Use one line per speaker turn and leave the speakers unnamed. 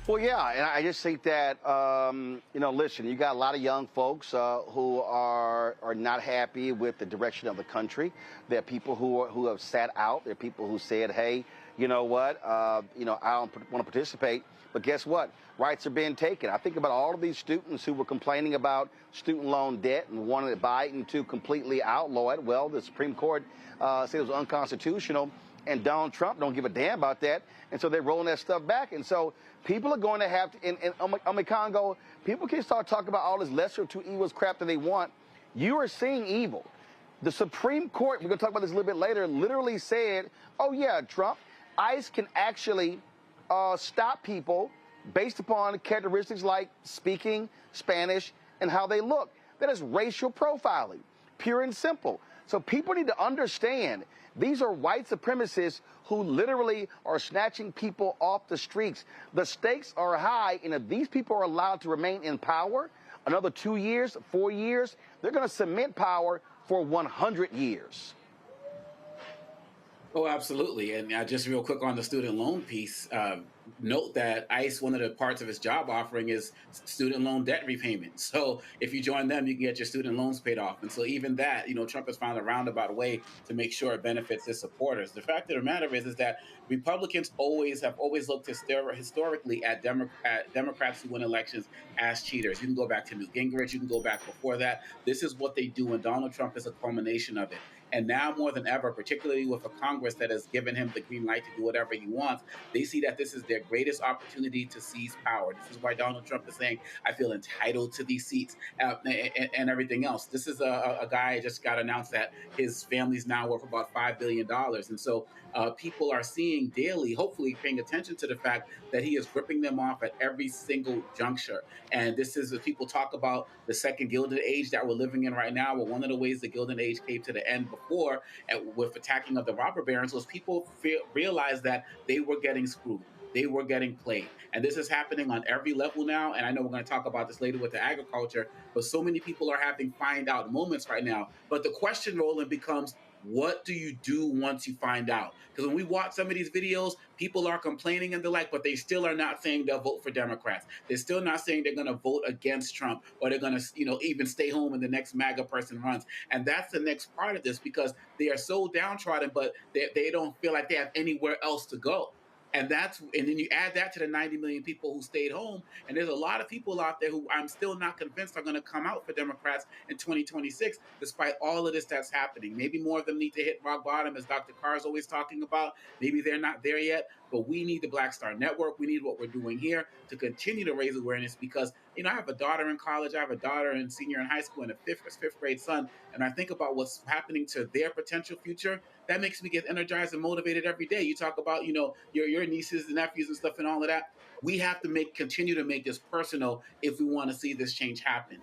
Well, yeah, and I just think that listen, you got a lot of young folks who are not happy with the direction of the country. There are people who have sat out. There are people who said, "Hey, you know what? I don't want to participate." But guess what? Rights are being taken. I think about all of these students who were complaining about student loan debt and wanted Biden to completely outlaw it. Well, the Supreme Court said it was unconstitutional. And Donald Trump don't give a damn about that, and so they're rolling that stuff back. And so people are going to have to, in Omékongo, people can start talking about all this lesser of two evils crap that they want. You are seeing evil. The Supreme Court, we're going to talk about this a little bit later, literally said, oh yeah, Trump, ICE can actually stop people based upon characteristics like speaking Spanish and how they look. That is racial profiling, pure and simple. So people need to understand these are white supremacists who literally are snatching people off the streets. The stakes are high, and if these people are allowed to remain in power another 2 years, 4 years, they're going to cement power for 100 years.
Oh, absolutely. And just real quick on the student loan piece, note that ICE, one of the parts of its job offering is student loan debt repayment. So if you join them, you can get your student loans paid off. And so even that, Trump has found a roundabout way to make sure it benefits his supporters. The fact of the matter is that Republicans have always looked historically at Democrats who win elections as cheaters. You can go back to Newt Gingrich. You can go back before that. This is what they do, and Donald Trump is a culmination of it. And now more than ever, particularly with a Congress that has given him the green light to do whatever he wants, they see that this is their greatest opportunity to seize power. This is why Donald Trump is saying, I feel entitled to these seats and everything else. This is a guy just got announced that his family's now worth about $5 billion. And so people are seeing daily, hopefully paying attention to the fact that he is ripping them off at every single juncture. And this is, if people talk about the second Gilded Age that we're living in right now, well, one of the ways the Gilded Age came to the end before with attacking of the robber barons was people realized that they were getting screwed. They were getting played. And this is happening on every level now. And I know we're going to talk about this later with the agriculture, but so many people are having find out moments right now. But the question, Roland, becomes, what do you do once you find out? Because when we watch some of these videos, people are complaining and the like, but they still are not saying they'll vote for Democrats. They're still not saying they're going to vote against Trump, or they're going to, even stay home when the next MAGA person runs. And that's the next part of this, because they are so downtrodden, but they don't feel like they have anywhere else to go. And then you add that to the 90 million people who stayed home. And there's a lot of people out there who I'm still not convinced are going to come out for Democrats in 2026, despite all of this that's happening. Maybe more of them need to hit rock bottom, as Dr. Carr is always talking about. Maybe they're not there yet, but we need the Black Star Network. We need what we're doing here to continue to raise awareness, because, I have a daughter in college. I have a daughter in senior in high school and a fifth grade son. And I think about what's happening to their potential future. That makes me get energized and motivated every day. You talk about, your nieces and nephews and stuff and all of that. We have to continue to make this personal if we want to see this change happen.